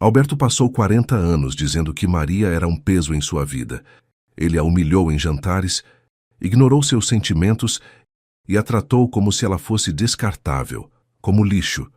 Alberto passou 40 anos dizendo que Maria era um peso em sua vida. Ele a humilhou em jantares, ignorou seus sentimentos e a tratou como se ela fosse descartável, como lixo.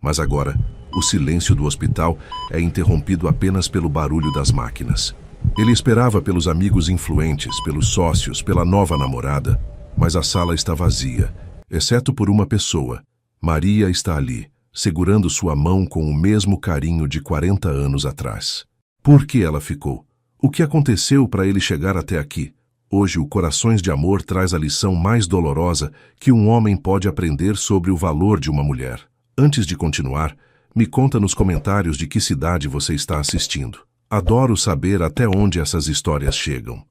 Mas agora, o silêncio do hospital é interrompido apenas pelo barulho das máquinas. Ele esperava pelos amigos influentes, pelos sócios, pela nova namorada, mas a sala está vazia, exceto por uma pessoa. Maria está ali, segurando sua mão com o mesmo carinho de 40 anos atrás. Por que ela ficou? O que aconteceu para ele chegar até aqui? Hoje, o Corações de Amor traz a lição mais dolorosa que um homem pode aprender sobre o valor de uma mulher. Antes de continuar, me conta nos comentários de que cidade você está assistindo. Adoro saber até onde essas histórias chegam.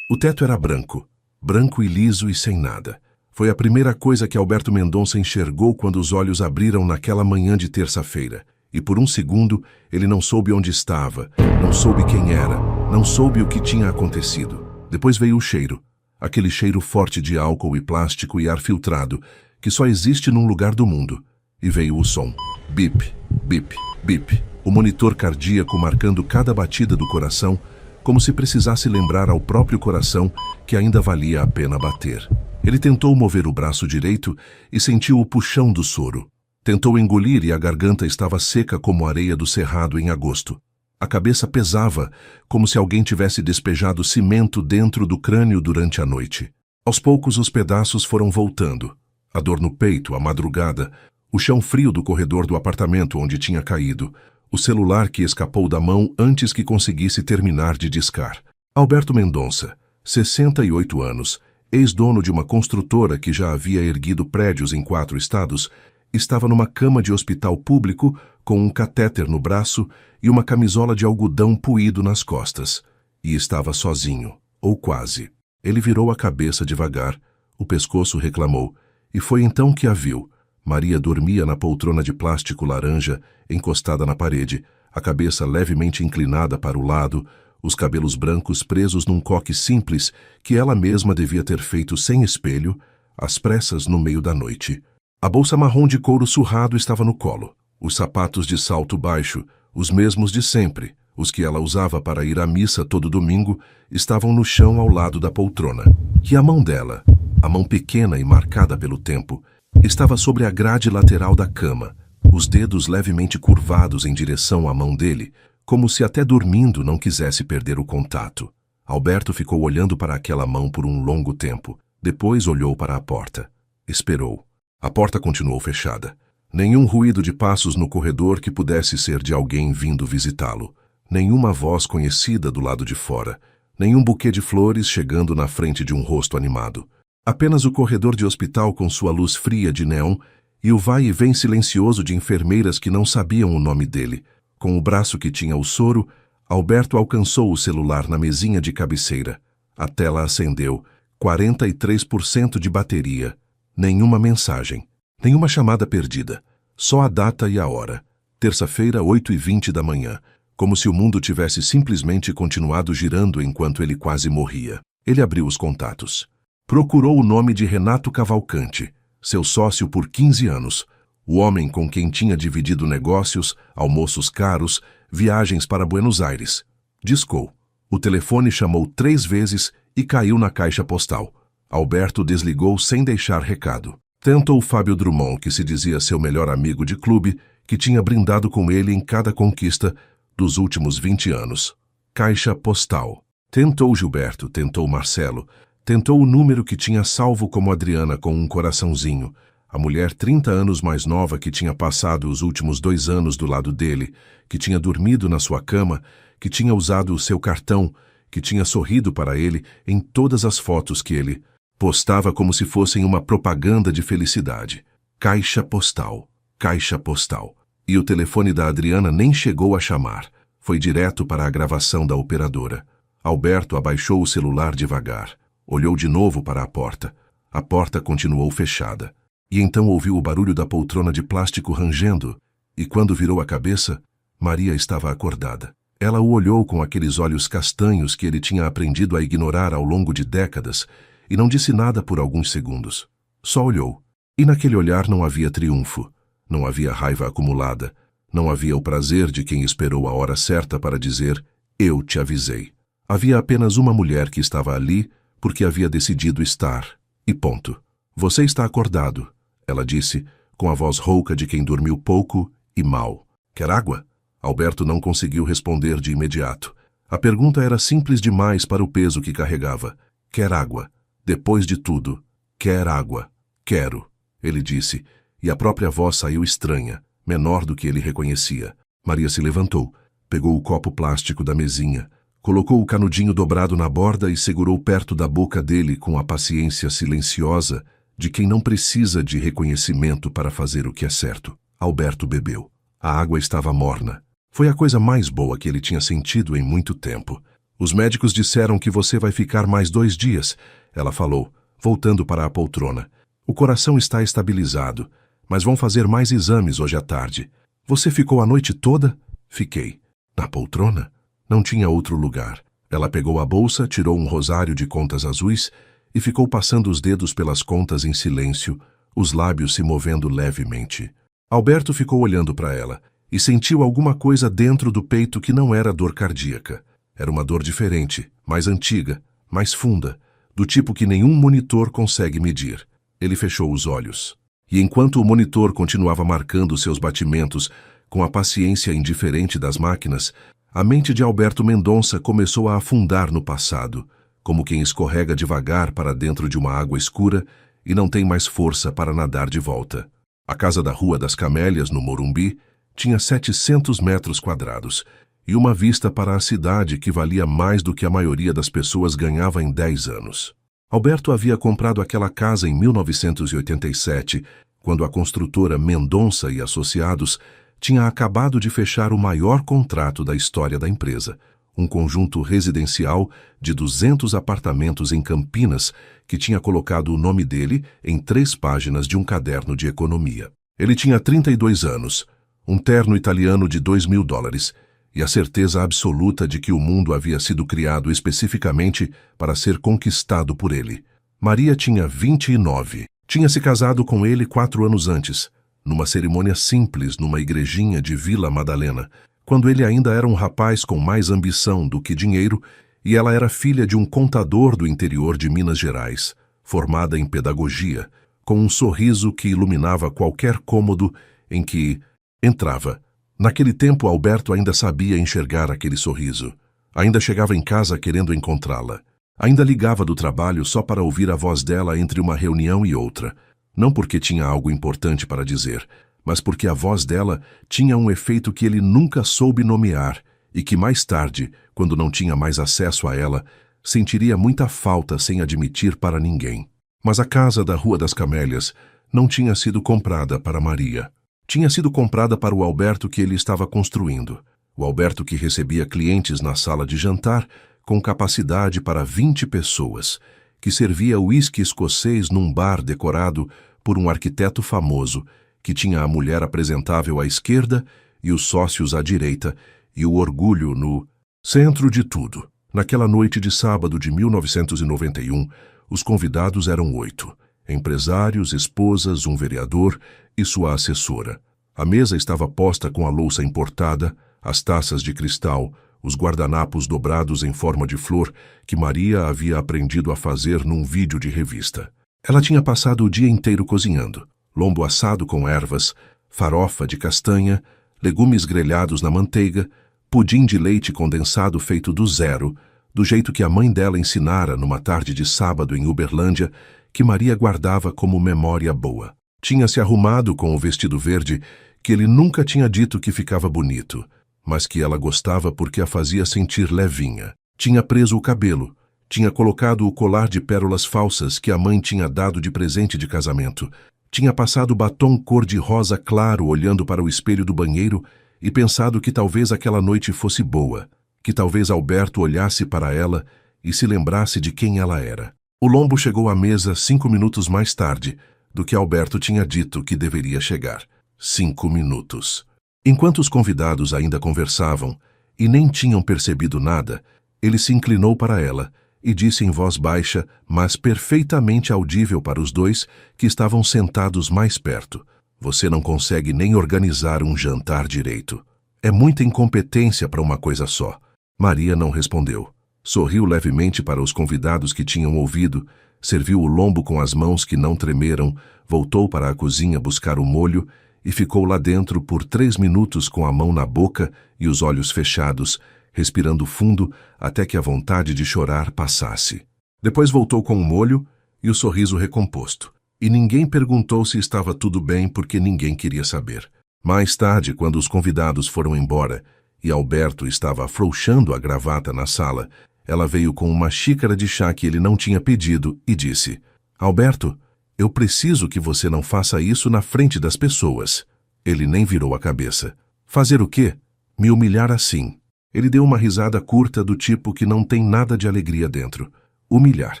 O teto era branco, branco e liso e sem nada. Foi a primeira coisa que Alberto Mendonça enxergou quando os olhos abriram naquela manhã de terça-feira. E por um segundo, ele não soube onde estava, não soube quem era, não soube o que tinha acontecido. Depois veio o cheiro, aquele cheiro forte de álcool e plástico e ar filtrado, que só existe num lugar do mundo. E veio o som. Bip, bip, bip. O monitor cardíaco marcando cada batida do coração, como se precisasse lembrar ao próprio coração que ainda valia a pena bater. Ele tentou mover o braço direito e sentiu o puxão do soro. Tentou engolir e a garganta estava seca como a areia do cerrado em agosto. A cabeça pesava, como se alguém tivesse despejado cimento dentro do crânio durante a noite. Aos poucos os pedaços foram voltando. A dor no peito, a madrugada, o chão frio do corredor do apartamento onde tinha caído, o celular que escapou da mão antes que conseguisse terminar de discar. Alberto Mendonça, 68 anos, ex-dono de uma construtora que já havia erguido prédios em 4 estados, estava numa cama de hospital público com um catéter no braço e uma camisola de algodão puído nas costas. E estava sozinho, ou quase. Ele virou a cabeça devagar, o pescoço reclamou, e foi então que a viu. Maria dormia na poltrona de plástico laranja, encostada na parede, a cabeça levemente inclinada para o lado, os cabelos brancos presos num coque simples que ela mesma devia ter feito sem espelho, às pressas no meio da noite. A bolsa marrom de couro surrado estava no colo. Os sapatos de salto baixo, os mesmos de sempre, os que ela usava para ir à missa todo domingo, estavam no chão ao lado da poltrona. E a mão dela, a mão pequena e marcada pelo tempo, estava sobre a grade lateral da cama, os dedos levemente curvados em direção à mão dele, como se até dormindo não quisesse perder o contato. Alberto ficou olhando para aquela mão por um longo tempo. Depois olhou para a porta. Esperou. A porta continuou fechada. Nenhum ruído de passos no corredor que pudesse ser de alguém vindo visitá-lo. Nenhuma voz conhecida do lado de fora. Nenhum buquê de flores chegando na frente de um rosto animado. Apenas o corredor de hospital com sua luz fria de neon e o vai e vem silencioso de enfermeiras que não sabiam o nome dele. Com o braço que tinha o soro, Alberto alcançou o celular na mesinha de cabeceira. A tela acendeu. 43% de bateria. Nenhuma mensagem. Nenhuma chamada perdida. Só a data e a hora. Terça-feira, 8h20 da manhã. Como se o mundo tivesse simplesmente continuado girando enquanto ele quase morria. Ele abriu os contatos. Procurou o nome de Renato Cavalcante, seu sócio por 15 anos, o homem com quem tinha dividido negócios, almoços caros, viagens para Buenos Aires. Discou. O telefone chamou 3 vezes e caiu na caixa postal. Alberto desligou sem deixar recado. Tentou Fábio Drummond, que se dizia seu melhor amigo de clube, que tinha brindado com ele em cada conquista dos últimos 20 anos. Caixa postal. Tentou Gilberto, tentou Marcelo, tentou o número que tinha salvo como Adriana com um coraçãozinho, a mulher 30 anos mais nova que tinha passado os últimos 2 anos do lado dele, que tinha dormido na sua cama, que tinha usado o seu cartão, que tinha sorrido para ele em todas as fotos que ele postava como se fossem uma propaganda de felicidade. Caixa postal, caixa postal. E o telefone da Adriana nem chegou a chamar, foi direto para a gravação da operadora. Alberto abaixou o celular devagar. Olhou de novo para a porta. A porta continuou fechada. E então ouviu o barulho da poltrona de plástico rangendo, e quando virou a cabeça, Maria estava acordada. Ela o olhou com aqueles olhos castanhos que ele tinha aprendido a ignorar ao longo de décadas, e não disse nada por alguns segundos. Só olhou. E naquele olhar não havia triunfo, não havia raiva acumulada, Não havia o prazer de quem esperou a hora certa para dizer, eu te avisei. Havia apenas uma mulher que estava ali porque havia decidido estar. E ponto. Você está acordado, ela disse, com a voz rouca de quem dormiu pouco e mal. Quer água? Alberto não conseguiu responder de imediato. A pergunta era simples demais para o peso que carregava. Quer água? Depois de tudo, quer água? Quero, ele disse, e a própria voz saiu estranha, menor do que ele reconhecia. Maria se levantou, pegou o copo plástico da mesinha, colocou o canudinho dobrado na borda e segurou perto da boca dele com a paciência silenciosa de quem não precisa de reconhecimento para fazer o que é certo. Alberto bebeu. A água estava morna. Foi a coisa mais boa que ele tinha sentido em muito tempo. Os médicos disseram que você vai ficar mais 2 dias, ela falou, voltando para a poltrona. O coração está estabilizado, mas vão fazer mais exames hoje à tarde. Você ficou a noite toda? Fiquei. Na poltrona? Não tinha outro lugar. Ela pegou a bolsa, tirou um rosário de contas azuis e ficou passando os dedos pelas contas em silêncio, os lábios se movendo levemente. Alberto ficou olhando para ela e sentiu alguma coisa dentro do peito que não era dor cardíaca. Era uma dor diferente, mais antiga, mais funda, do tipo que nenhum monitor consegue medir. Ele fechou os olhos. E enquanto o monitor continuava marcando seus batimentos com a paciência indiferente das máquinas, a mente de Alberto Mendonça começou a afundar no passado, como quem escorrega devagar para dentro de uma água escura e não tem mais força para nadar de volta. A casa da Rua das Camélias, no Morumbi, tinha 700 metros quadrados e uma vista para a cidade que valia mais do que a maioria das pessoas ganhava em 10 anos. Alberto havia comprado aquela casa em 1987, quando a construtora Mendonça e Associados tinha acabado de fechar o maior contrato da história da empresa, um conjunto residencial de 200 apartamentos em Campinas que tinha colocado o nome dele em 3 páginas de um caderno de economia. Ele tinha 32 anos, um terno italiano de $2.000 e a certeza absoluta de que o mundo havia sido criado especificamente para ser conquistado por ele. Maria tinha 29. Tinha se casado com ele 4 anos antes, numa cerimônia simples numa igrejinha de Vila Madalena, quando ele ainda era um rapaz com mais ambição do que dinheiro e ela era filha de um contador do interior de Minas Gerais, formada em pedagogia, com um sorriso que iluminava qualquer cômodo em que entrava. Naquele tempo, Alberto ainda sabia enxergar aquele sorriso. Ainda chegava em casa querendo encontrá-la. Ainda ligava do trabalho só para ouvir a voz dela entre uma reunião e outra. Não porque tinha algo importante para dizer, mas porque a voz dela tinha um efeito que ele nunca soube nomear e que mais tarde, quando não tinha mais acesso a ela, sentiria muita falta sem admitir para ninguém. Mas a casa da Rua das Camélias não tinha sido comprada para Maria. Tinha sido comprada para o Alberto que ele estava construindo. O Alberto que recebia clientes na sala de jantar com capacidade para 20 pessoas, que servia uísque escocês num bar decorado por um arquiteto famoso, que tinha a mulher apresentável à esquerda e os sócios à direita, e o orgulho no centro de tudo. Naquela noite de sábado de 1991, os convidados eram 8. Empresários, esposas, um vereador e sua assessora. A mesa estava posta com a louça importada, as taças de cristal, os guardanapos dobrados em forma de flor que Maria havia aprendido a fazer num vídeo de revista. Ela tinha passado o dia inteiro cozinhando. Lombo assado com ervas, farofa de castanha, legumes grelhados na manteiga, pudim de leite condensado feito do zero, do jeito que a mãe dela ensinara numa tarde de sábado em Uberlândia, que Maria guardava como memória boa. Tinha se arrumado com o vestido verde que ele nunca tinha dito que ficava bonito, mas que ela gostava porque a fazia sentir levinha. Tinha preso o cabelo, tinha colocado o colar de pérolas falsas que a mãe tinha dado de presente de casamento, tinha passado batom cor-de-rosa claro olhando para o espelho do banheiro e pensado que talvez aquela noite fosse boa, que talvez Alberto olhasse para ela e se lembrasse de quem ela era. O lombo chegou à mesa 5 minutos mais tarde do que Alberto tinha dito que deveria chegar. 5 minutos. Enquanto os convidados ainda conversavam e nem tinham percebido nada, ele se inclinou para ela e disse em voz baixa, mas perfeitamente audível para os dois que estavam sentados mais perto: Você não consegue nem organizar um jantar direito. É muita incompetência para uma coisa só. Maria não respondeu. Sorriu levemente para os convidados que tinham ouvido, serviu o lombo com as mãos que não tremeram, voltou para a cozinha buscar o molho e ficou lá dentro por 3 minutos com a mão na boca e os olhos fechados, respirando fundo até que a vontade de chorar passasse. Depois voltou com o molho e o sorriso recomposto. E ninguém perguntou se estava tudo bem porque ninguém queria saber. Mais tarde, quando os convidados foram embora e Alberto estava afrouxando a gravata na sala, ela veio com uma xícara de chá que ele não tinha pedido e disse: Alberto, eu preciso que você não faça isso na frente das pessoas. Ele nem virou a cabeça. Fazer o quê? Me humilhar assim. Ele deu uma risada curta do tipo que não tem nada de alegria dentro. Humilhar.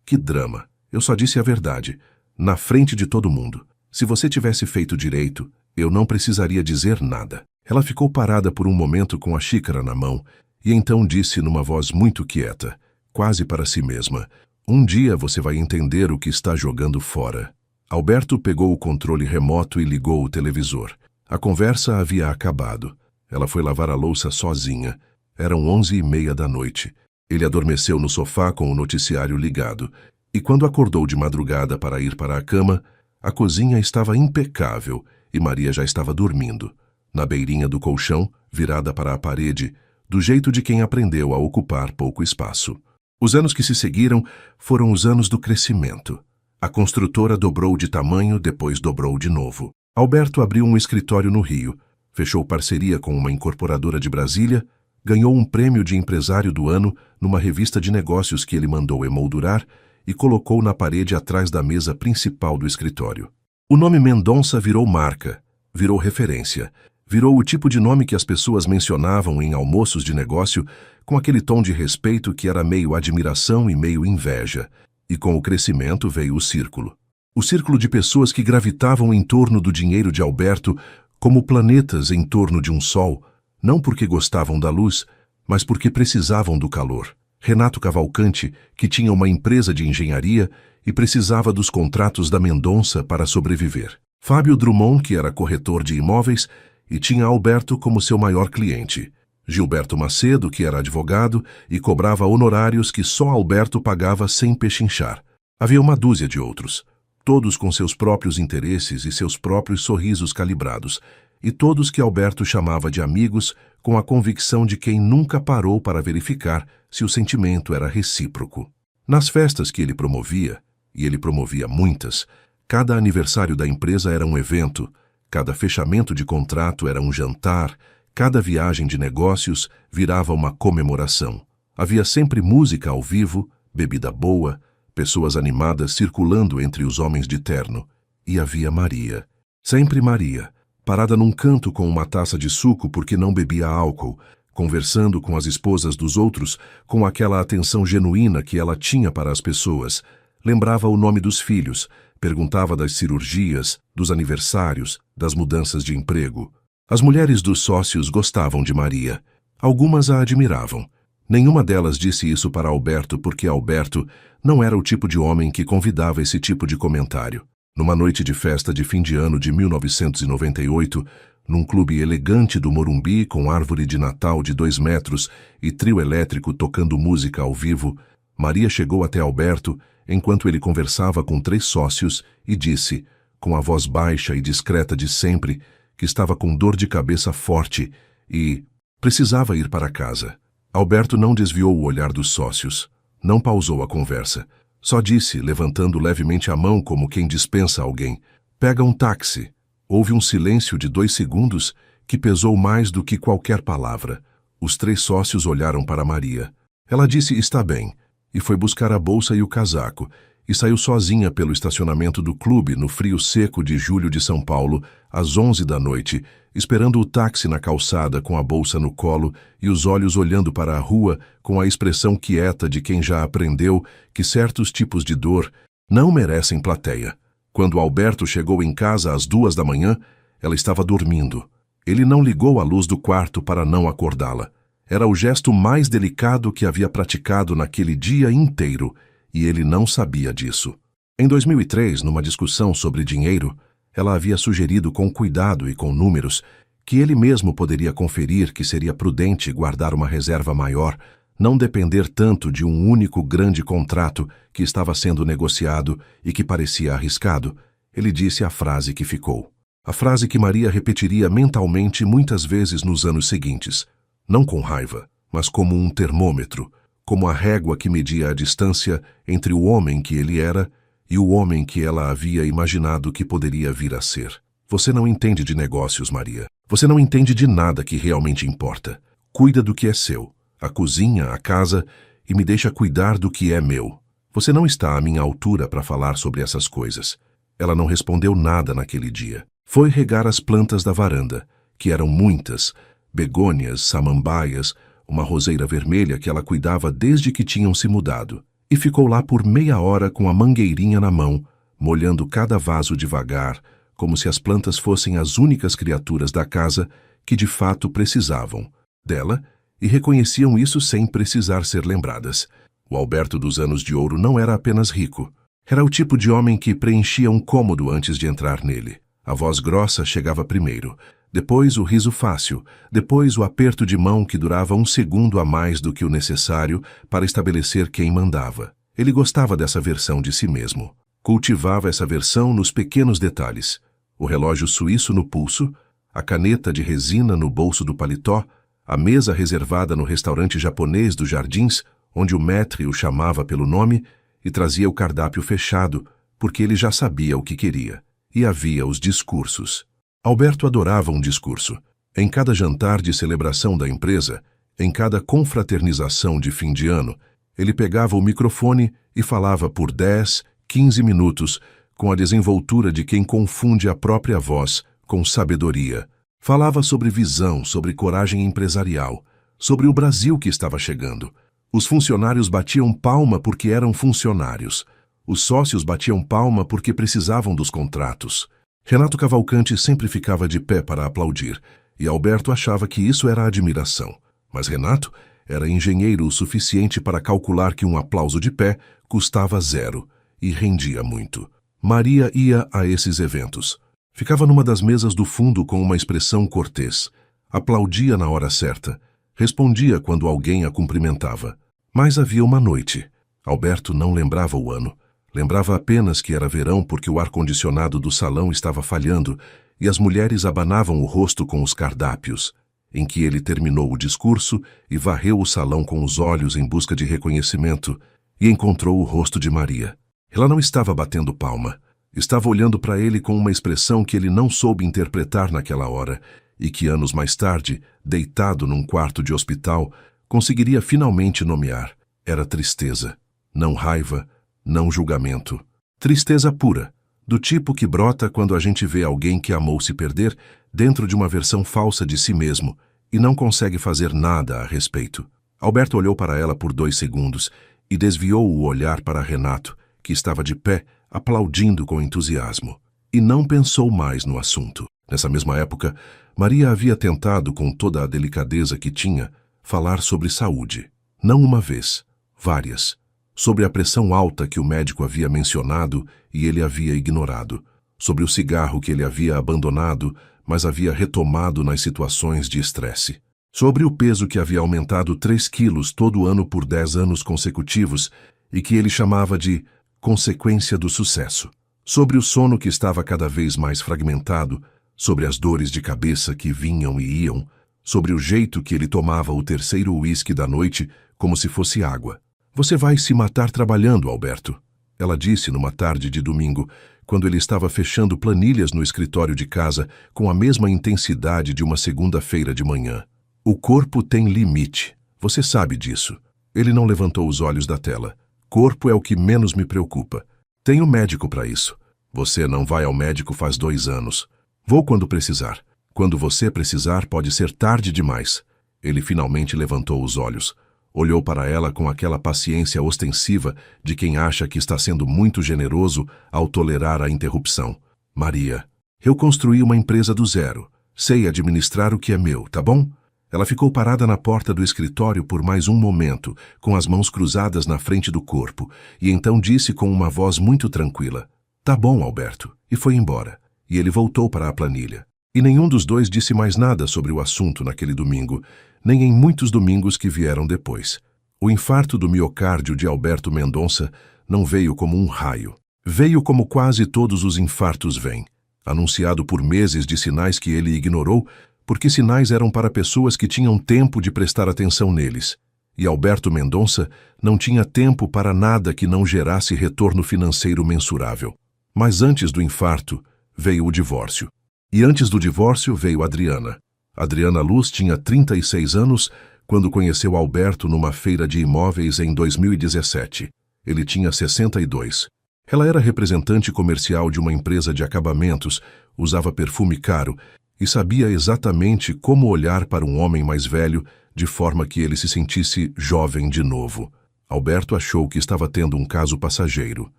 Que drama. Eu só disse a verdade. Na frente de todo mundo. Se você tivesse feito direito, eu não precisaria dizer nada. Ela ficou parada por um momento com a xícara na mão e então disse numa voz muito quieta, quase para si mesma: um dia você vai entender o que está jogando fora. Alberto pegou o controle remoto e ligou o televisor. A conversa havia acabado. Ela foi lavar a louça sozinha. Eram 11h30 da noite. Ele adormeceu no sofá com o noticiário ligado. E quando acordou de madrugada para ir para a cama, a cozinha estava impecável e Maria já estava dormindo, na beirinha do colchão, virada para a parede, do jeito de quem aprendeu a ocupar pouco espaço. Os anos que se seguiram foram os anos do crescimento. A construtora dobrou de tamanho, depois dobrou de novo. Alberto abriu um escritório no Rio, fechou parceria com uma incorporadora de Brasília, ganhou um prêmio de empresário do ano numa revista de negócios que ele mandou emoldurar e colocou na parede atrás da mesa principal do escritório. O nome Mendonça virou marca, virou referência, virou o tipo de nome que as pessoas mencionavam em almoços de negócio com aquele tom de respeito que era meio admiração e meio inveja. E com o crescimento veio o círculo. O círculo de pessoas que gravitavam em torno do dinheiro de Alberto como planetas em torno de um sol, não porque gostavam da luz, mas porque precisavam do calor. Renato Cavalcante, que tinha uma empresa de engenharia e precisava dos contratos da Mendonça para sobreviver. Fábio Drummond, que era corretor de imóveis e tinha Alberto como seu maior cliente. Gilberto Macedo, que era advogado e cobrava honorários que só Alberto pagava sem pechinchar. Havia uma dúzia de outros, todos com seus próprios interesses e seus próprios sorrisos calibrados, e todos que Alberto chamava de amigos com a convicção de quem nunca parou para verificar se o sentimento era recíproco. Nas festas que ele promovia, e ele promovia muitas, cada aniversário da empresa era um evento, cada fechamento de contrato era um jantar, cada viagem de negócios virava uma comemoração. Havia sempre música ao vivo, bebida boa, pessoas animadas circulando entre os homens de terno. E havia Maria. Sempre Maria, parada num canto com uma taça de suco porque não bebia álcool, conversando com as esposas dos outros com aquela atenção genuína que ela tinha para as pessoas. Lembrava o nome dos filhos, perguntava das cirurgias, dos aniversários, das mudanças de emprego. As mulheres dos sócios gostavam de Maria. Algumas a admiravam. Nenhuma delas disse isso para Alberto porque Alberto não era o tipo de homem que convidava esse tipo de comentário. Numa noite de festa de fim de ano de 1998, num clube elegante do Morumbi com árvore de Natal de 2 metros e trio elétrico tocando música ao vivo, Maria chegou até Alberto enquanto ele conversava com 3 sócios e disse, com a voz baixa e discreta de sempre, que estava com dor de cabeça forte e precisava ir para casa. Alberto não desviou o olhar dos sócios, não pausou a conversa. Só disse, levantando levemente a mão como quem dispensa alguém, pega um táxi. Houve um silêncio de 2 segundos que pesou mais do que qualquer palavra. Os 3 sócios olharam para Maria. Ela disse está bem, e foi buscar a bolsa e o casaco, e saiu sozinha pelo estacionamento do clube no frio seco de julho de São Paulo, às 11 da noite, esperando o táxi na calçada com a bolsa no colo e os olhos olhando para a rua com a expressão quieta de quem já aprendeu que certos tipos de dor não merecem plateia. Quando Alberto chegou em casa às 2 da manhã, ela estava dormindo. Ele não ligou a luz do quarto para não acordá-la. Era o gesto mais delicado que havia praticado naquele dia inteiro, e ele não sabia disso. Em 2003, numa discussão sobre dinheiro, Ela havia sugerido com cuidado e com números que ele mesmo poderia conferir que seria prudente guardar uma reserva maior, não depender tanto de um único grande contrato que estava sendo negociado e que parecia arriscado. Ele disse a frase que ficou. A frase que Maria repetiria mentalmente muitas vezes nos anos seguintes, não com raiva, mas como um termômetro, como a régua que media a distância entre o homem que ele era e o homem que ela havia imaginado que poderia vir a ser. Você não entende de negócios, Maria. Você não entende de nada que realmente importa. Cuida do que é seu, a cozinha, a casa, e me deixa cuidar do que é meu. Você não está à minha altura para falar sobre essas coisas. Ela não respondeu nada naquele dia. Foi regar as plantas da varanda, que eram muitas, begônias, samambaias, uma roseira vermelha que ela cuidava desde que tinham se mudado, e ficou lá por meia hora com a mangueirinha na mão, molhando cada vaso devagar, como se as plantas fossem as únicas criaturas da casa que de fato precisavam dela e reconheciam isso sem precisar ser lembradas. O Alberto dos anos de ouro não era apenas rico. Era o tipo de homem que preenchia um cômodo antes de entrar nele. A voz grossa chegava primeiro, depois o riso fácil, depois o aperto de mão que durava um segundo a mais do que o necessário para estabelecer quem mandava. Ele gostava dessa versão de si mesmo. Cultivava essa versão nos pequenos detalhes. O relógio suíço no pulso, a caneta de resina no bolso do paletó, a mesa reservada no restaurante japonês dos Jardins, onde o maître o chamava pelo nome e trazia o cardápio fechado, porque ele já sabia o que queria. E havia os discursos. Alberto adorava um discurso. Em cada jantar de celebração da empresa, em cada confraternização de fim de ano, ele pegava o microfone e falava por 10, 15 minutos, com a desenvoltura de quem confunde a própria voz com sabedoria. Falava sobre visão, sobre coragem empresarial, sobre o Brasil que estava chegando. Os funcionários batiam palma porque eram funcionários. Os sócios batiam palma porque precisavam dos contratos. Renato Cavalcanti sempre ficava de pé para aplaudir, e Alberto achava que isso era admiração. Mas Renato era engenheiro o suficiente para calcular que um aplauso de pé custava 0 e rendia muito. Maria ia a esses eventos. Ficava numa das mesas do fundo com uma expressão cortês. Aplaudia na hora certa. Respondia quando alguém a cumprimentava. Mas havia uma noite. Alberto não lembrava o ano. Lembrava apenas que era verão porque o ar-condicionado do salão estava falhando e as mulheres abanavam o rosto com os cardápios, em que ele terminou o discurso e varreu o salão com os olhos em busca de reconhecimento e encontrou o rosto de Maria. Ela não estava batendo palma. Estava olhando para ele com uma expressão que ele não soube interpretar naquela hora e que anos mais tarde, deitado num quarto de hospital, conseguiria finalmente nomear. Era tristeza, não raiva, não julgamento. Tristeza pura, do tipo que brota quando a gente vê alguém que amou se perder dentro de uma versão falsa de si mesmo e não consegue fazer nada a respeito. Alberto olhou para ela por 2 segundos e desviou o olhar para Renato, que estava de pé, aplaudindo com entusiasmo, e não pensou mais no assunto. Nessa mesma época, Maria havia tentado, com toda a delicadeza que tinha, falar sobre saúde. Não uma vez, várias. Sobre a pressão alta que o médico havia mencionado e ele havia ignorado. Sobre o cigarro que ele havia abandonado, mas havia retomado nas situações de estresse. Sobre o peso que havia aumentado 3 quilos todo ano por 10 anos consecutivos e que ele chamava de consequência do sucesso. Sobre o sono que estava cada vez mais fragmentado, sobre as dores de cabeça que vinham e iam, sobre o jeito que ele tomava o 3º uísque da noite como se fosse água. Você vai se matar trabalhando, Alberto, ela disse numa tarde de domingo, quando ele estava fechando planilhas no escritório de casa com a mesma intensidade de uma segunda-feira de manhã. O corpo tem limite. Você sabe disso. Ele não levantou os olhos da tela. Corpo é o que menos me preocupa. Tenho médico para isso. Você não vai ao médico faz 2 anos. Vou quando precisar. Quando você precisar, pode ser tarde demais. Ele finalmente levantou os olhos. Olhou para ela com aquela paciência ostensiva de quem acha que está sendo muito generoso ao tolerar a interrupção. Maria, eu construí uma empresa do zero. Sei administrar o que é meu, tá bom? Ela ficou parada na porta do escritório por mais um momento, com as mãos cruzadas na frente do corpo, e então disse com uma voz muito tranquila: Tá bom, Alberto, e foi embora. e ele voltou para a planilha. E nenhum dos dois disse mais nada sobre o assunto naquele domingo, nem em muitos domingos que vieram depois. O infarto do miocárdio de Alberto Mendonça não veio como um raio. Veio como quase todos os infartos vêm, anunciado por meses de sinais que ele ignorou, porque sinais eram para pessoas que tinham tempo de prestar atenção neles. E Alberto Mendonça não tinha tempo para nada que não gerasse retorno financeiro mensurável. Mas antes do infarto, veio o divórcio. E antes do divórcio veio Adriana. Adriana Luz tinha 36 anos quando conheceu Alberto numa feira de imóveis em 2017. Ele tinha 62. Ela era representante comercial de uma empresa de acabamentos, usava perfume caro e sabia exatamente como olhar para um homem mais velho de forma que ele se sentisse jovem de novo. Alberto achou que estava tendo um caso passageiro.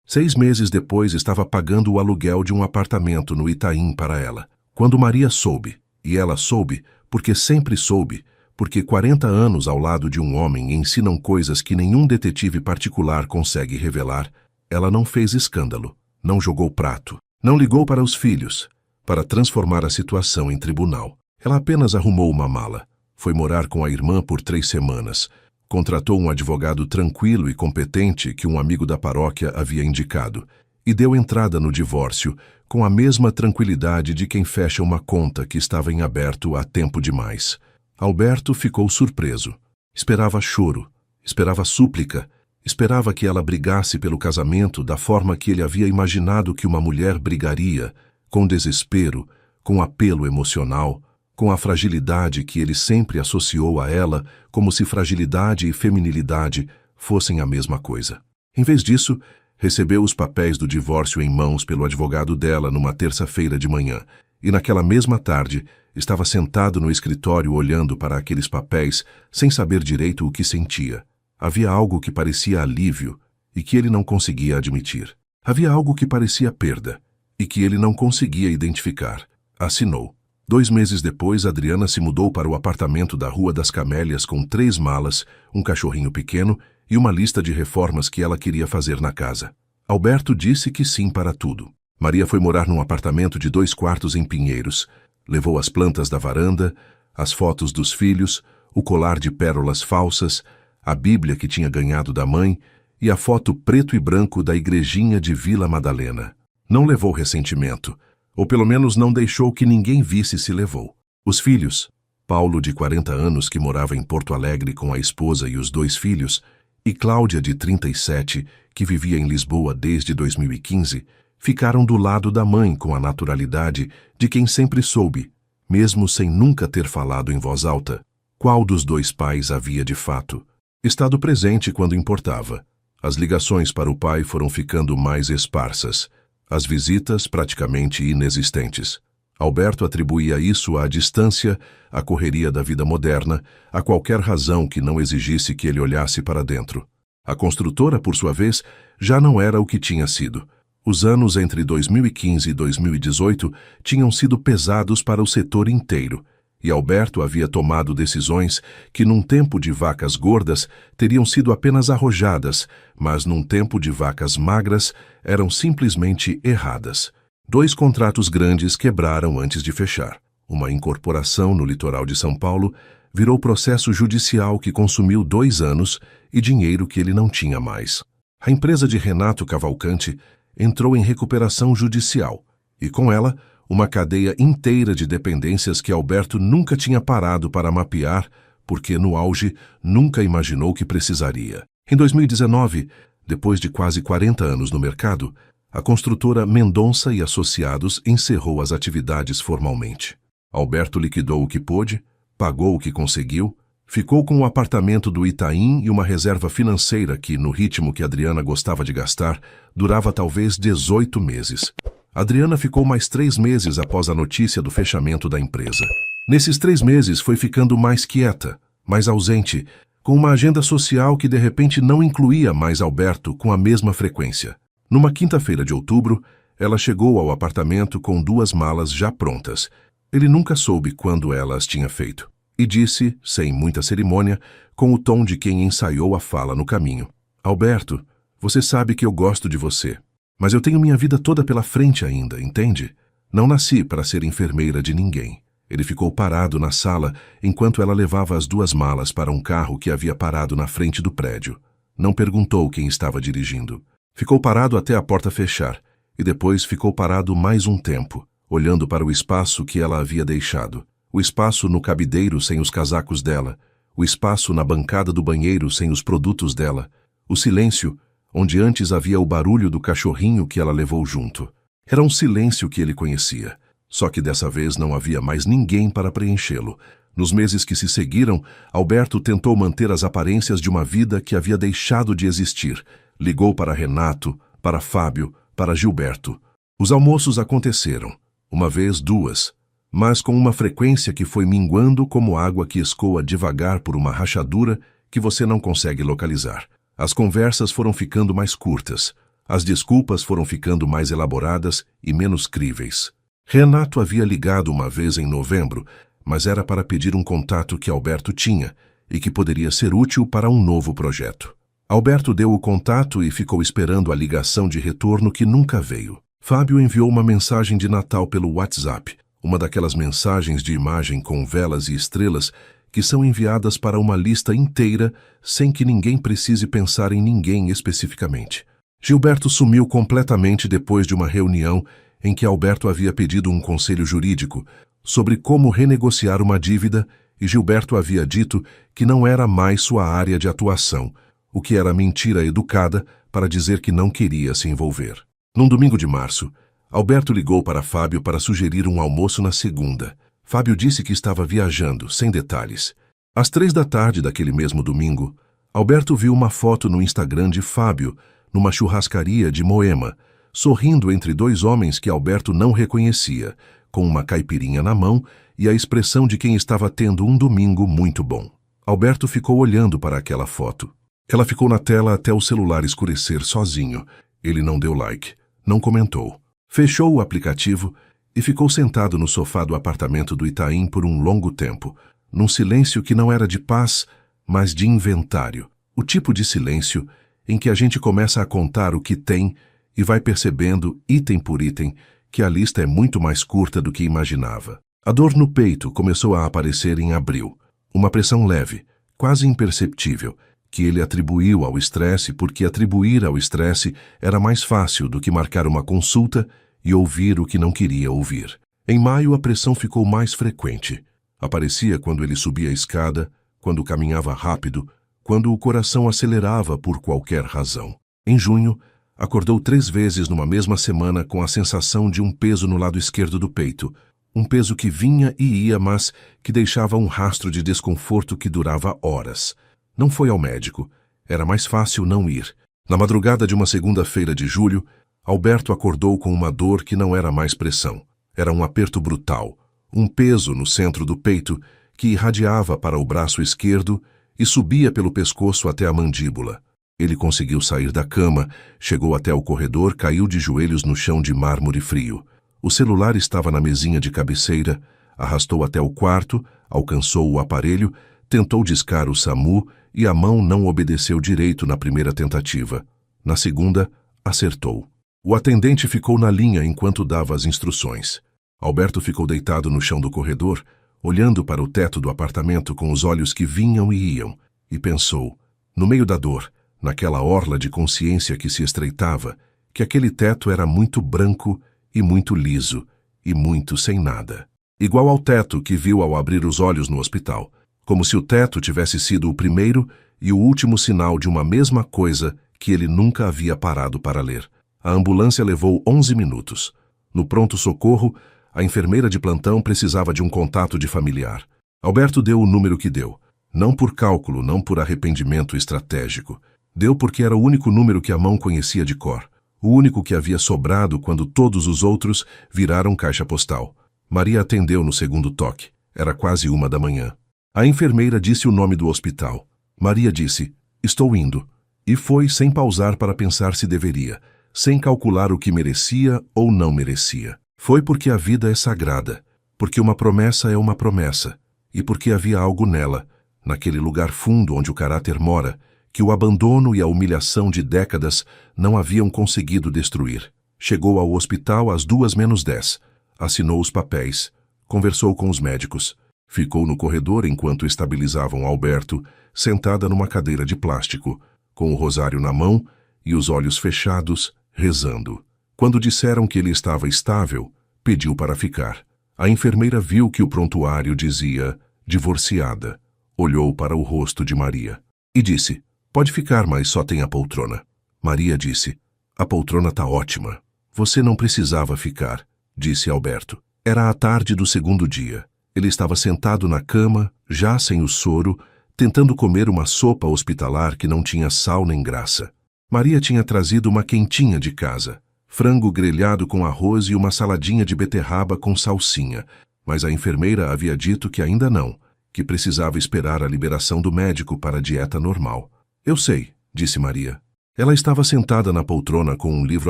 6 meses depois estava pagando o aluguel de um apartamento no Itaim para ela. Quando Maria soube, e ela soube porque sempre soube, porque 40 anos ao lado de um homem ensinam coisas que nenhum detetive particular consegue revelar, ela não fez escândalo, não jogou prato, não ligou para os filhos, para transformar a situação em tribunal. Ela apenas arrumou uma mala, foi morar com a irmã por 3 semanas, contratou um advogado tranquilo e competente que um amigo da paróquia havia indicado e deu entrada no divórcio com a mesma tranquilidade de quem fecha uma conta que estava em aberto há tempo demais. Alberto ficou surpreso. Esperava choro, esperava súplica, esperava que ela brigasse pelo casamento da forma que ele havia imaginado que uma mulher brigaria, com desespero, com apelo emocional, com a fragilidade que ele sempre associou a ela, como se fragilidade e feminilidade fossem a mesma coisa. Em vez disso, recebeu os papéis do divórcio em mãos pelo advogado dela numa terça-feira de manhã, e naquela mesma tarde estava sentado no escritório olhando para aqueles papéis sem saber direito o que sentia. Havia algo que parecia alívio e que ele não conseguia admitir. Havia algo que parecia perda e que ele não conseguia identificar. Assinou. 2 meses depois, Adriana se mudou para o apartamento da Rua das Camélias com 3 malas, um cachorrinho pequeno e uma lista de reformas que ela queria fazer na casa. Alberto disse que sim para tudo. Maria foi morar num apartamento de 2 quartos em Pinheiros. Levou as plantas da varanda, as fotos dos filhos, o colar de pérolas falsas, a Bíblia que tinha ganhado da mãe e a foto preto e branco da igrejinha de Vila Madalena. Não levou ressentimento, ou pelo menos não deixou que ninguém visse se levou. Os filhos, Paulo, de 40 anos, que morava em Porto Alegre com a esposa e os 2 filhos, e Cláudia, de 37, que vivia em Lisboa desde 2015, ficaram do lado da mãe com a naturalidade de quem sempre soube, mesmo sem nunca ter falado em voz alta, qual dos 2 pais havia de fato estado presente quando importava. As ligações para o pai foram ficando mais esparsas, as visitas praticamente inexistentes. Alberto atribuía isso à distância, à correria da vida moderna, a qualquer razão que não exigisse que ele olhasse para dentro. A construtora, por sua vez, já não era o que tinha sido. Os anos entre 2015 e 2018 tinham sido pesados para o setor inteiro, e Alberto havia tomado decisões que, num tempo de vacas gordas, teriam sido apenas arrojadas, mas num tempo de vacas magras, eram simplesmente erradas. 2 contratos grandes quebraram antes de fechar. Uma incorporação no litoral de São Paulo virou processo judicial que consumiu 2 anos e dinheiro que ele não tinha mais. A empresa de Renato Cavalcante entrou em recuperação judicial, e com ela, uma cadeia inteira de dependências que Alberto nunca tinha parado para mapear, porque no auge nunca imaginou que precisaria. Em 2019, depois de quase 40 anos no mercado, a construtora Mendonça e Associados encerrou as atividades formalmente. Alberto liquidou o que pôde, pagou o que conseguiu, ficou com o apartamento do Itaim e uma reserva financeira que, no ritmo que Adriana gostava de gastar, durava talvez 18 meses. Adriana ficou mais 3 meses após a notícia do fechamento da empresa. Nesses 3 meses foi ficando mais quieta, mais ausente, com uma agenda social que de repente não incluía mais Alberto com a mesma frequência. Numa quinta-feira de outubro, ela chegou ao apartamento com 2 malas já prontas. Ele nunca soube quando ela as tinha feito. E disse, sem muita cerimônia, com o tom de quem ensaiou a fala no caminho: Alberto, você sabe que eu gosto de você, mas eu tenho minha vida toda pela frente ainda, entende? Não nasci para ser enfermeira de ninguém. Ele ficou parado na sala enquanto ela levava as 2 malas para um carro que havia parado na frente do prédio. Não perguntou quem estava dirigindo. Ficou parado até a porta fechar, e depois ficou parado mais um tempo, olhando para o espaço que ela havia deixado. O espaço no cabideiro sem os casacos dela, o espaço na bancada do banheiro sem os produtos dela, o silêncio, onde antes havia o barulho do cachorrinho que ela levou junto. Era um silêncio que ele conhecia, só que dessa vez não havia mais ninguém para preenchê-lo. Nos meses que se seguiram, Alberto tentou manter as aparências de uma vida que havia deixado de existir. Ligou para Renato, para Fábio, para Gilberto. Os almoços aconteceram, uma vez, 2, mas com uma frequência que foi minguando como água que escoa devagar por uma rachadura que você não consegue localizar. As conversas foram ficando mais curtas, as desculpas foram ficando mais elaboradas e menos críveis. Renato havia ligado uma vez em novembro, mas era para pedir um contato que Alberto tinha e que poderia ser útil para um novo projeto. Alberto deu o contato e ficou esperando a ligação de retorno que nunca veio. Fábio enviou uma mensagem de Natal pelo WhatsApp, uma daquelas mensagens de imagem com velas e estrelas que são enviadas para uma lista inteira sem que ninguém precise pensar em ninguém especificamente. Gilberto sumiu completamente depois de uma reunião em que Alberto havia pedido um conselho jurídico sobre como renegociar uma dívida e Gilberto havia dito que não era mais sua área de atuação, o que era mentira educada para dizer que não queria se envolver. Num domingo de março, Alberto ligou para Fábio para sugerir um almoço na segunda. Fábio disse que estava viajando, sem detalhes. Às 3 da tarde daquele mesmo domingo, Alberto viu uma foto no Instagram de Fábio, numa churrascaria de Moema, sorrindo entre 2 homens que Alberto não reconhecia, com uma caipirinha na mão e a expressão de quem estava tendo um domingo muito bom. Alberto ficou olhando para aquela foto. Ela ficou na tela até o celular escurecer sozinho. Ele não deu like, não comentou. Fechou o aplicativo e ficou sentado no sofá do apartamento do Itaim por um longo tempo, num silêncio que não era de paz, mas de inventário. O tipo de silêncio em que a gente começa a contar o que tem e vai percebendo, item por item, que a lista é muito mais curta do que imaginava. A dor no peito começou a aparecer em abril. Uma pressão leve, quase imperceptível, que ele atribuiu ao estresse porque atribuir ao estresse era mais fácil do que marcar uma consulta e ouvir o que não queria ouvir. Em maio, a pressão ficou mais frequente. Aparecia quando ele subia a escada, quando caminhava rápido, quando o coração acelerava por qualquer razão. Em junho, acordou 3 vezes numa mesma semana com a sensação de um peso no lado esquerdo do peito, um peso que vinha e ia, mas que deixava um rastro de desconforto que durava horas. Não foi ao médico. Era mais fácil não ir. Na madrugada de uma segunda-feira de julho, Alberto acordou com uma dor que não era mais pressão. Era um aperto brutal, um peso no centro do peito que irradiava para o braço esquerdo e subia pelo pescoço até a mandíbula. Ele conseguiu sair da cama, chegou até o corredor, caiu de joelhos no chão de mármore frio. O celular estava na mesinha de cabeceira, arrastou até o quarto, alcançou o aparelho, tentou discar o SAMU e a mão não obedeceu direito na primeira tentativa. Na segunda, acertou. O atendente ficou na linha enquanto dava as instruções. Alberto ficou deitado no chão do corredor, olhando para o teto do apartamento com os olhos que vinham e iam, e pensou, no meio da dor, naquela orla de consciência que se estreitava, que aquele teto era muito branco e muito liso e muito sem nada. Igual ao teto que viu ao abrir os olhos no hospital, como se o teto tivesse sido o primeiro e o último sinal de uma mesma coisa que ele nunca havia parado para ler. A ambulância levou 11 minutos. No pronto-socorro, a enfermeira de plantão precisava de um contato de familiar. Alberto deu o número que deu. Não por cálculo, não por arrependimento estratégico. Deu porque era o único número que a mão conhecia de cor. O único que havia sobrado quando todos os outros viraram caixa postal. Maria atendeu no segundo toque. Era quase 1 da manhã. A enfermeira disse o nome do hospital. Maria disse, estou indo. E foi sem pausar para pensar se deveria, sem calcular o que merecia ou não merecia. Foi porque a vida é sagrada, porque uma promessa é uma promessa, e porque havia algo nela, naquele lugar fundo onde o caráter mora, que o abandono e a humilhação de décadas não haviam conseguido destruir. Chegou ao hospital às 2 menos 10. Assinou os papéis, conversou com os médicos, ficou no corredor enquanto estabilizavam Alberto, sentada numa cadeira de plástico, com o rosário na mão e os olhos fechados, rezando. Quando disseram que ele estava estável, pediu para ficar. A enfermeira viu que o prontuário dizia divorciada. Olhou para o rosto de Maria e disse: pode ficar, mas só tem a poltrona. Maria disse: a poltrona tá ótima. Você não precisava ficar, disse Alberto. Era a tarde do segundo dia. Ele estava sentado na cama, já sem o soro, tentando comer uma sopa hospitalar que não tinha sal nem graça. Maria tinha trazido uma quentinha de casa, frango grelhado com arroz e uma saladinha de beterraba com salsinha, mas a enfermeira havia dito que ainda não, que precisava esperar a liberação do médico para a dieta normal. Eu sei, disse Maria. Ela estava sentada na poltrona com um livro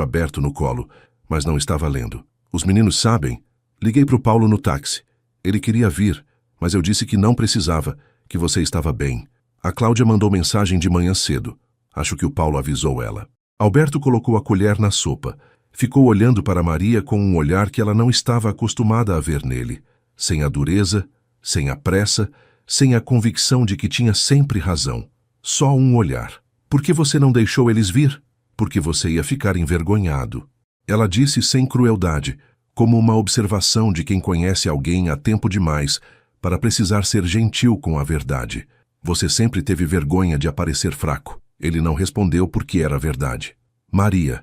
aberto no colo, mas não estava lendo. Os meninos sabem? Liguei para o Paulo no táxi. Ele queria vir, mas eu disse que não precisava, que você estava bem. A Cláudia mandou mensagem de manhã cedo. Acho que o Paulo avisou ela. Alberto colocou a colher na sopa. Ficou olhando para Maria com um olhar que ela não estava acostumada a ver nele. Sem a dureza, sem a pressa, sem a convicção de que tinha sempre razão. Só um olhar. Por que você não deixou eles vir? Porque você ia ficar envergonhado. Ela disse sem crueldade, como uma observação de quem conhece alguém há tempo demais para precisar ser gentil com a verdade. Você sempre teve vergonha de aparecer fraco. Ele não respondeu porque era verdade. Maria.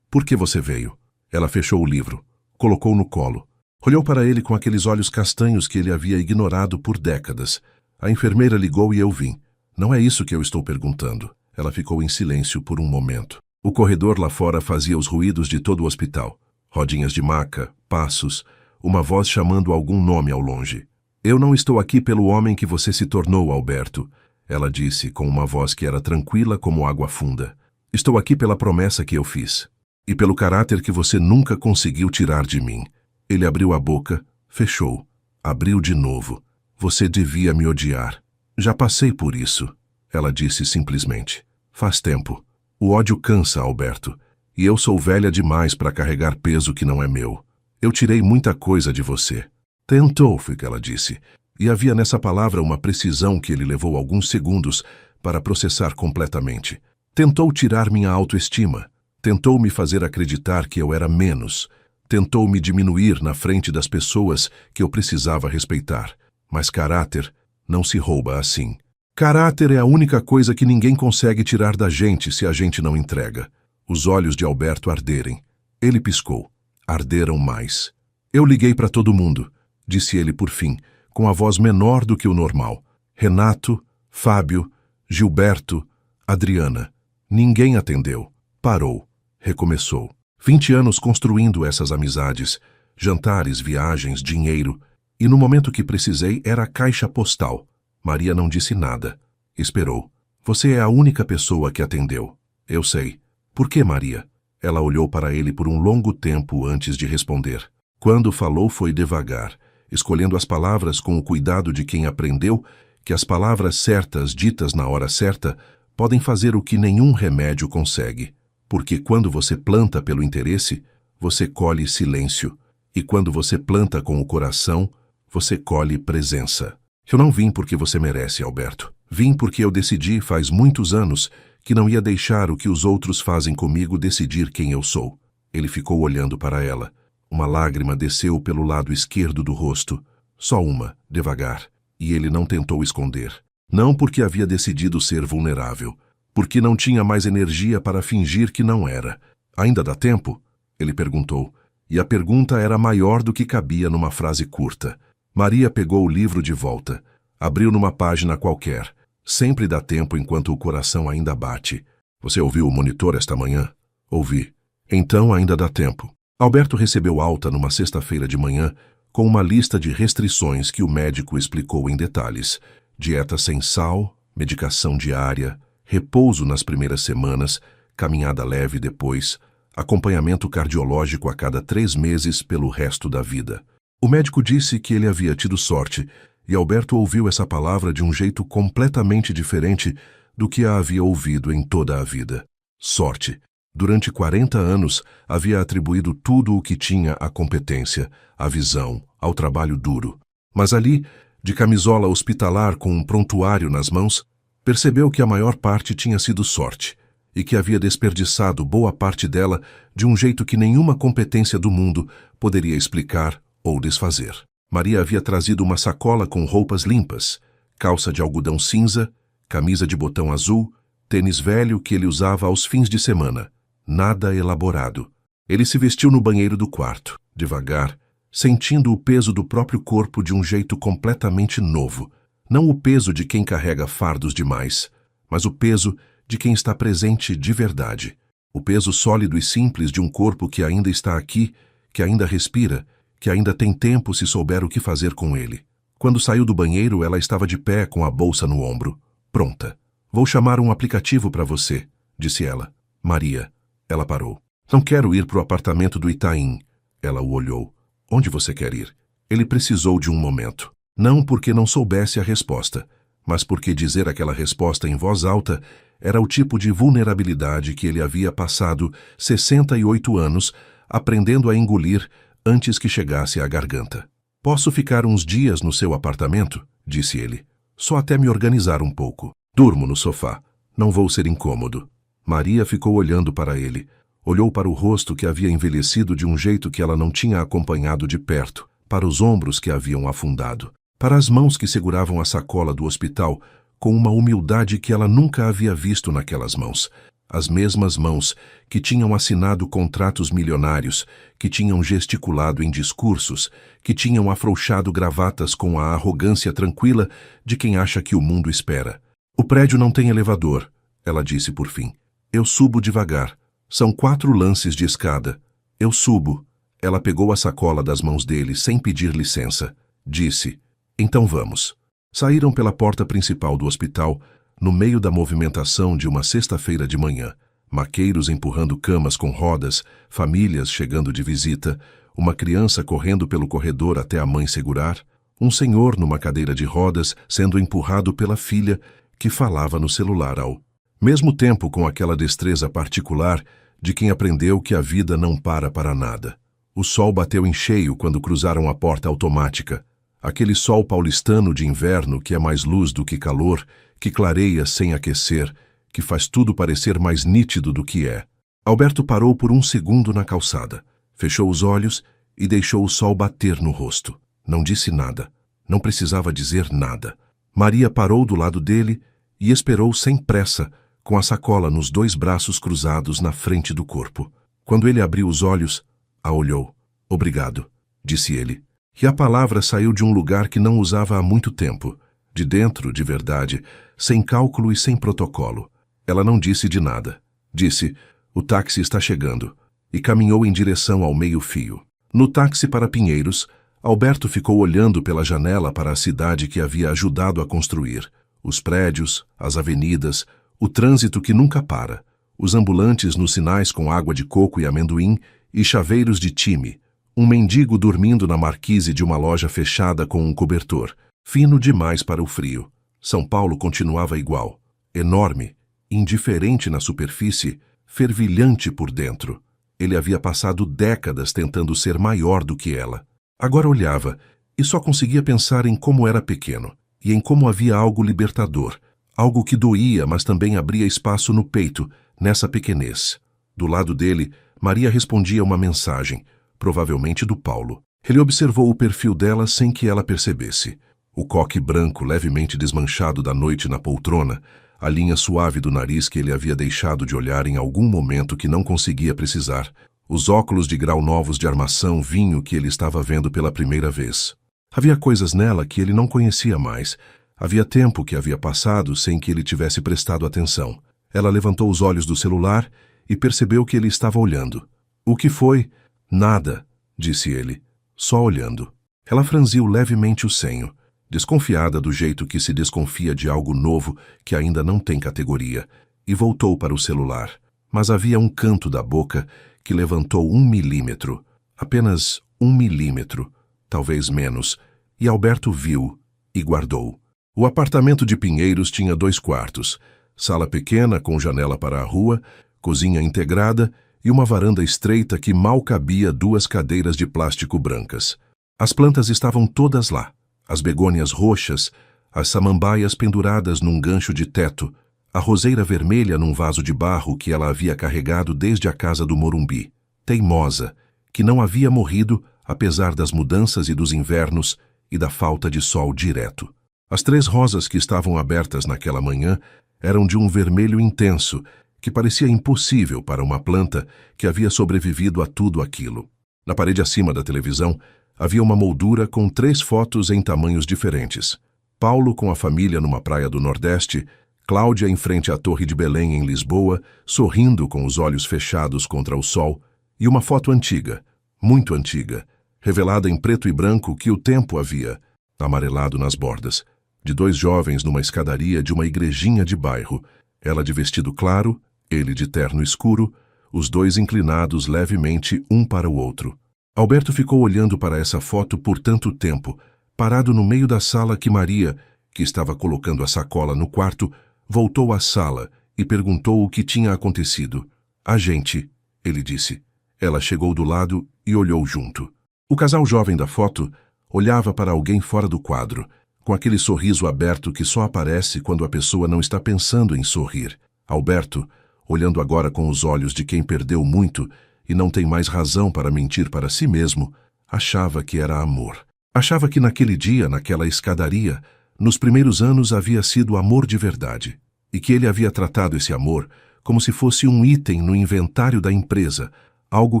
Por que você veio? Ela fechou o livro, colocou no colo. Olhou para ele com aqueles olhos castanhos que ele havia ignorado por décadas. A enfermeira ligou e eu vim. Não é isso que eu estou perguntando. Ela ficou em silêncio por um momento. O corredor lá fora fazia os ruídos de todo o hospital. Rodinhas de maca, passos, uma voz chamando algum nome ao longe. Eu não estou aqui pelo homem que você se tornou, Alberto, ela disse com uma voz que era tranquila como água funda. Estou aqui pela promessa que eu fiz. E pelo caráter que você nunca conseguiu tirar de mim. Ele abriu a boca, fechou. Abriu de novo. Você devia me odiar. Já passei por isso, ela disse simplesmente. Faz tempo. O ódio cansa, Alberto. E eu sou velha demais para carregar peso que não é meu. Eu tirei muita coisa de você. Tentou, foi o que ela disse. E havia nessa palavra uma precisão que ele levou alguns segundos para processar completamente. Tentou tirar minha autoestima. Tentou me fazer acreditar que eu era menos. Tentou me diminuir na frente das pessoas que eu precisava respeitar. Mas caráter não se rouba assim. Caráter é a única coisa que ninguém consegue tirar da gente se a gente não entrega. Os olhos de Alberto arderem. Ele piscou. Arderam mais. Eu liguei para todo mundo, disse ele por fim, com a voz menor do que o normal. Renato, Fábio, Gilberto, Adriana. Ninguém atendeu. Parou. Recomeçou. 20 anos construindo essas amizades. Jantares, viagens, dinheiro. E no momento que precisei era a caixa postal. Maria não disse nada. Esperou. Você é a única pessoa que atendeu. Eu sei. Por que, Maria? Ela olhou para ele por um longo tempo antes de responder. Quando falou foi devagar, escolhendo as palavras com o cuidado de quem aprendeu que as palavras certas ditas na hora certa podem fazer o que nenhum remédio consegue. Porque quando você planta pelo interesse, você colhe silêncio. E quando você planta com o coração, você colhe presença. Eu não vim porque você merece, Alberto. Vim porque eu decidi faz muitos anos que não ia deixar o que os outros fazem comigo decidir quem eu sou. Ele ficou olhando para ela. Uma lágrima desceu pelo lado esquerdo do rosto. Só uma, devagar. E ele não tentou esconder. Não porque havia decidido ser vulnerável. Porque não tinha mais energia para fingir que não era. Ainda dá tempo? Ele perguntou. E a pergunta era maior do que cabia numa frase curta. Maria pegou o livro de volta. Abriu numa página qualquer. Sempre dá tempo enquanto o coração ainda bate. Você ouviu o monitor esta manhã? Ouvi. Então ainda dá tempo. Alberto recebeu alta numa sexta-feira de manhã com uma lista de restrições que o médico explicou em detalhes. Dieta sem sal, medicação diária, repouso nas primeiras semanas, caminhada leve depois, acompanhamento cardiológico a cada 3 meses pelo resto da vida. O médico disse que ele havia tido sorte, e Alberto ouviu essa palavra de um jeito completamente diferente do que a havia ouvido em toda a vida. Sorte. Durante 40 anos, havia atribuído tudo o que tinha à competência, à visão, ao trabalho duro. Mas ali, de camisola hospitalar com um prontuário nas mãos, percebeu que a maior parte tinha sido sorte e que havia desperdiçado boa parte dela de um jeito que nenhuma competência do mundo poderia explicar ou desfazer. Maria havia trazido uma sacola com roupas limpas, calça de algodão cinza, camisa de botão azul, tênis velho que ele usava aos fins de semana. Nada elaborado. Ele se vestiu no banheiro do quarto, devagar, sentindo o peso do próprio corpo de um jeito completamente novo. Não o peso de quem carrega fardos demais, mas o peso de quem está presente de verdade. O peso sólido e simples de um corpo que ainda está aqui, que ainda respira, que ainda tem tempo se souber o que fazer com ele. Quando saiu do banheiro, ela estava de pé com a bolsa no ombro. Pronta. Vou chamar um aplicativo para você, disse ela. Maria. Ela parou. Não quero ir para o apartamento do Itaim. Ela o olhou. Onde você quer ir? Ele precisou de um momento. Não porque não soubesse a resposta, mas porque dizer aquela resposta em voz alta era o tipo de vulnerabilidade que ele havia passado 68 anos aprendendo a engolir antes que chegasse à garganta. Posso ficar uns dias no seu apartamento? Disse ele. Só até me organizar um pouco. Durmo no sofá. Não vou ser incômodo. Maria ficou olhando para ele. Olhou para o rosto que havia envelhecido de um jeito que ela não tinha acompanhado de perto, para os ombros que haviam afundado, para as mãos que seguravam a sacola do hospital com uma humildade que ela nunca havia visto naquelas mãos. As mesmas mãos que tinham assinado contratos milionários, que tinham gesticulado em discursos, que tinham afrouxado gravatas com a arrogância tranquila de quem acha que o mundo espera. O prédio não tem elevador, ela disse por fim. Eu subo devagar. São 4 lances de escada. Eu subo. Ela pegou a sacola das mãos dele sem pedir licença. Disse, então vamos. Saíram pela porta principal do hospital, no meio da movimentação de uma sexta-feira de manhã. Maqueiros empurrando camas com rodas, famílias chegando de visita, uma criança correndo pelo corredor até a mãe segurar, um senhor numa cadeira de rodas sendo empurrado pela filha que falava no celular ao mesmo tempo com aquela destreza particular de quem aprendeu que a vida não para nada. O sol bateu em cheio quando cruzaram a porta automática. Aquele sol paulistano de inverno que é mais luz do que calor, que clareia sem aquecer, que faz tudo parecer mais nítido do que é. Alberto parou por um segundo na calçada, fechou os olhos e deixou o sol bater no rosto. Não disse nada. Não precisava dizer nada. Maria parou do lado dele e esperou sem pressa, com a sacola nos 2 braços cruzados na frente do corpo. Quando ele abriu os olhos, a olhou. Obrigado, disse ele. E a palavra saiu de um lugar que não usava há muito tempo, de dentro, de verdade, sem cálculo e sem protocolo. Ela não disse de nada. Disse, o táxi está chegando, e caminhou em direção ao meio-fio. No táxi para Pinheiros, Alberto ficou olhando pela janela para a cidade que havia ajudado a construir. Os prédios, as avenidas, o trânsito que nunca para, os ambulantes nos sinais com água de coco e amendoim e chaveiros de time, um mendigo dormindo na marquise de uma loja fechada com um cobertor, fino demais para o frio. São Paulo continuava igual, enorme, indiferente na superfície, fervilhante por dentro. Ele havia passado décadas tentando ser maior do que ela. Agora olhava e só conseguia pensar em como era pequeno e em como havia algo libertador, algo que doía, mas também abria espaço no peito, nessa pequenez. Do lado dele, Maria respondia uma mensagem, provavelmente do Paulo. Ele observou o perfil dela sem que ela percebesse. O coque branco levemente desmanchado da noite na poltrona, a linha suave do nariz que ele havia deixado de olhar em algum momento que não conseguia precisar, os óculos de grau novos de armação vinho que ele estava vendo pela primeira vez. Havia coisas nela que ele não conhecia mais. Havia tempo que havia passado sem que ele tivesse prestado atenção. Ela levantou os olhos do celular e percebeu que ele estava olhando. O que foi? Nada, disse ele, só olhando. Ela franziu levemente o senho, desconfiada do jeito que se desconfia de algo novo que ainda não tem categoria, e voltou para o celular. Mas havia um canto da boca que levantou 1 milímetro, apenas 1 milímetro, talvez menos, e Alberto viu e guardou. O apartamento de Pinheiros tinha 2 quartos, sala pequena com janela para a rua, cozinha integrada e uma varanda estreita que mal cabia 2 cadeiras de plástico brancas. As plantas estavam todas lá, as begônias roxas, as samambaias penduradas num gancho de teto, a roseira vermelha num vaso de barro que ela havia carregado desde a casa do Morumbi, teimosa, que não havia morrido apesar das mudanças e dos invernos e da falta de sol direto. As 3 rosas que estavam abertas naquela manhã eram de um vermelho intenso, que parecia impossível para uma planta que havia sobrevivido a tudo aquilo. Na parede acima da televisão havia uma moldura com 3 fotos em tamanhos diferentes. Paulo com a família numa praia do Nordeste, Cláudia em frente à Torre de Belém em Lisboa, sorrindo com os olhos fechados contra o sol, e uma foto antiga, muito antiga, revelada em preto e branco que o tempo havia amarelado nas bordas, de 2 jovens numa escadaria de uma igrejinha de bairro, ela de vestido claro, ele de terno escuro, os 2 inclinados levemente um para o outro. Alberto ficou olhando para essa foto por tanto tempo, parado no meio da sala que Maria, que estava colocando a sacola no quarto, voltou à sala e perguntou o que tinha acontecido. A gente, ele disse. Ela chegou do lado e olhou junto. O casal jovem da foto olhava para alguém fora do quadro, com aquele sorriso aberto que só aparece quando a pessoa não está pensando em sorrir. Alberto, olhando agora com os olhos de quem perdeu muito e não tem mais razão para mentir para si mesmo, achava que era amor. Achava que naquele dia, naquela escadaria, nos primeiros anos havia sido amor de verdade, e que ele havia tratado esse amor como se fosse um item no inventário da empresa, algo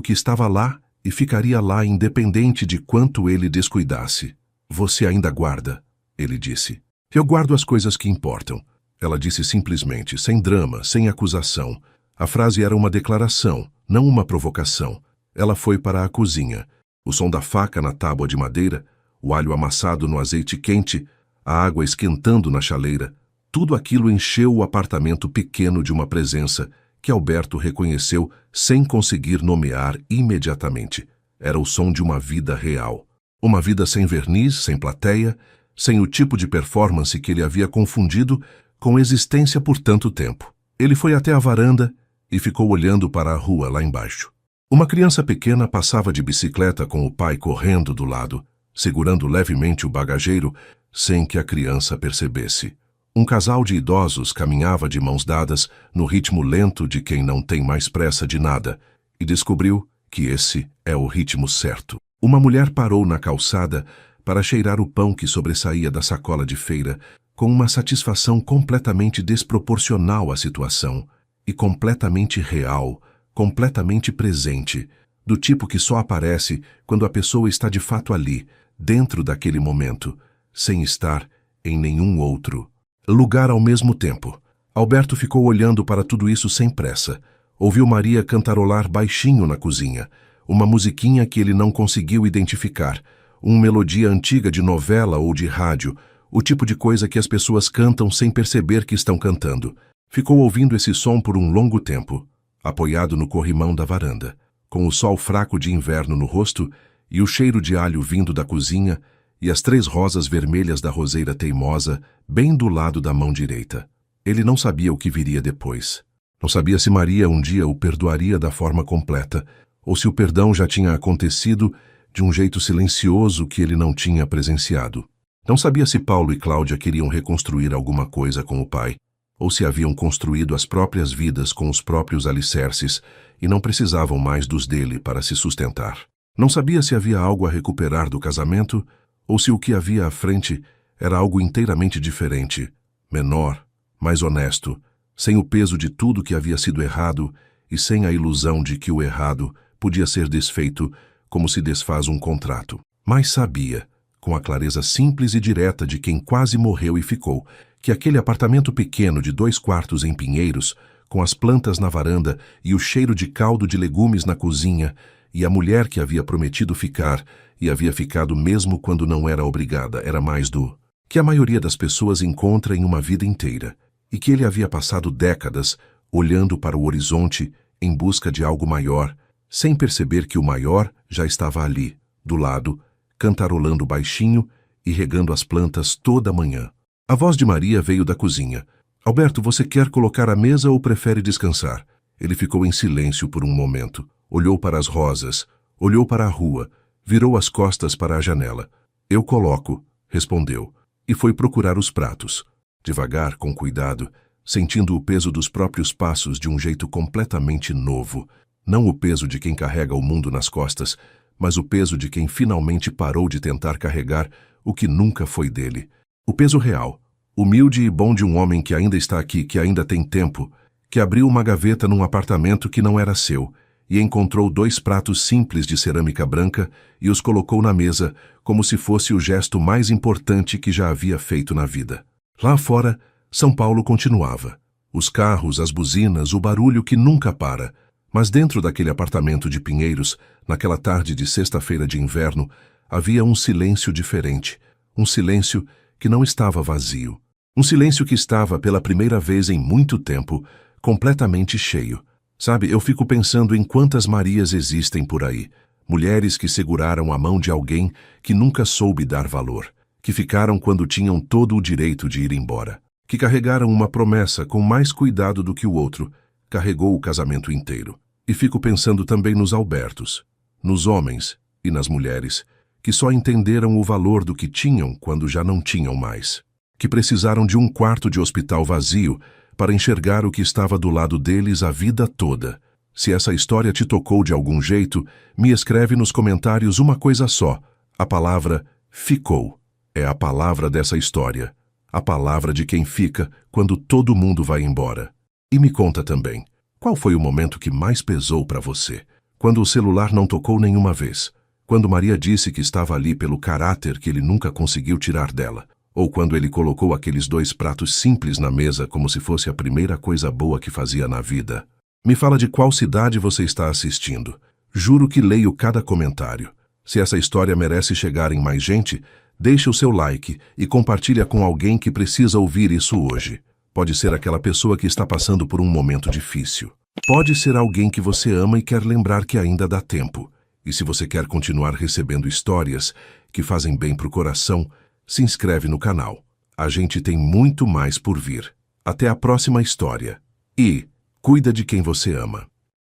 que estava lá e ficaria lá independente de quanto ele descuidasse. Você ainda guarda, ele disse. Eu guardo as coisas que importam. Ela disse simplesmente, sem drama, sem acusação. A frase era uma declaração, não uma provocação. Ela foi para a cozinha. O som da faca na tábua de madeira, o alho amassado no azeite quente, a água esquentando na chaleira, tudo aquilo encheu o apartamento pequeno de uma presença que Alberto reconheceu sem conseguir nomear imediatamente. Era o som de uma vida real. Uma vida sem verniz, sem plateia, sem o tipo de performance que ele havia confundido com existência por tanto tempo. Ele foi até a varanda e ficou olhando para a rua lá embaixo. Uma criança pequena passava de bicicleta com o pai correndo do lado, segurando levemente o bagageiro, sem que a criança percebesse. Um casal de idosos caminhava de mãos dadas no ritmo lento de quem não tem mais pressa de nada, e descobriu que esse é o ritmo certo. Uma mulher parou na calçada para cheirar o pão que sobressaía da sacola de feira, com uma satisfação completamente desproporcional à situação, e completamente real, completamente presente, do tipo que só aparece quando a pessoa está de fato ali, dentro daquele momento, sem estar em nenhum outro lugar ao mesmo tempo. Alberto ficou olhando para tudo isso sem pressa. Ouviu Maria cantarolar baixinho na cozinha, uma musiquinha que ele não conseguiu identificar, uma melodia antiga de novela ou de rádio, o tipo de coisa que as pessoas cantam sem perceber que estão cantando. Ficou ouvindo esse som por um longo tempo, apoiado no corrimão da varanda, com o sol fraco de inverno no rosto e o cheiro de alho vindo da cozinha e as 3 rosas vermelhas da roseira teimosa bem do lado da mão direita. Ele não sabia o que viria depois. Não sabia se Maria um dia o perdoaria da forma completa, ou se o perdão já tinha acontecido de um jeito silencioso que ele não tinha presenciado. Não sabia se Paulo e Cláudia queriam reconstruir alguma coisa com o pai, ou se haviam construído as próprias vidas com os próprios alicerces e não precisavam mais dos dele para se sustentar. Não sabia se havia algo a recuperar do casamento, ou se o que havia à frente era algo inteiramente diferente, menor, mais honesto, sem o peso de tudo que havia sido errado e sem a ilusão de que o errado podia ser desfeito como se desfaz um contrato. Mas sabia, com a clareza simples e direta de quem quase morreu e ficou, que aquele apartamento pequeno de 2 quartos em Pinheiros, com as plantas na varanda e o cheiro de caldo de legumes na cozinha, e a mulher que havia prometido ficar, e havia ficado mesmo quando não era obrigada, era mais do que a maioria das pessoas encontra em uma vida inteira, e que ele havia passado décadas olhando para o horizonte em busca de algo maior, sem perceber que o maior já estava ali, do lado, cantarolando baixinho e regando as plantas toda manhã. A voz de Maria veio da cozinha. Alberto, você quer colocar a mesa ou prefere descansar? Ele ficou em silêncio por um momento, olhou para as rosas, olhou para a rua, virou as costas para a janela. Eu coloco, respondeu, e foi procurar os pratos. Devagar, com cuidado, sentindo o peso dos próprios passos de um jeito completamente novo. Não o peso de quem carrega o mundo nas costas, mas o peso de quem finalmente parou de tentar carregar o que nunca foi dele. O peso real, humilde e bom de um homem que ainda está aqui, que ainda tem tempo, que abriu uma gaveta num apartamento que não era seu e encontrou 2 pratos simples de cerâmica branca e os colocou na mesa como se fosse o gesto mais importante que já havia feito na vida. Lá fora, São Paulo continuava. Os carros, as buzinas, o barulho que nunca para. Mas dentro daquele apartamento de Pinheiros, naquela tarde de sexta-feira de inverno, havia um silêncio diferente. Um silêncio que não estava vazio. Um silêncio que estava, pela primeira vez em muito tempo, completamente cheio. Sabe, eu fico pensando em quantas Marias existem por aí. Mulheres que seguraram a mão de alguém que nunca soube dar valor. Que ficaram quando tinham todo o direito de ir embora. Que carregaram uma promessa com mais cuidado do que o outro. Carregou o casamento inteiro. E fico pensando também nos Albertos, nos homens e nas mulheres, que só entenderam o valor do que tinham quando já não tinham mais. Que precisaram de um quarto de hospital vazio para enxergar o que estava do lado deles a vida toda. Se essa história te tocou de algum jeito, me escreve nos comentários uma coisa só. A palavra ficou é a palavra dessa história. A palavra de quem fica quando todo mundo vai embora. E me conta também, qual foi o momento que mais pesou para você? Quando o celular não tocou nenhuma vez? Quando Maria disse que estava ali pelo caráter que ele nunca conseguiu tirar dela? Ou quando ele colocou aqueles 2 pratos simples na mesa como se fosse a primeira coisa boa que fazia na vida? Me fala de qual cidade você está assistindo. Juro que leio cada comentário. Se essa história merece chegar em mais gente, deixe o seu like e compartilha com alguém que precisa ouvir isso hoje. Pode ser aquela pessoa que está passando por um momento difícil. Pode ser alguém que você ama e quer lembrar que ainda dá tempo. E se você quer continuar recebendo histórias que fazem bem pro coração, se inscreve no canal. A gente tem muito mais por vir. Até a próxima história. E cuida de quem você ama.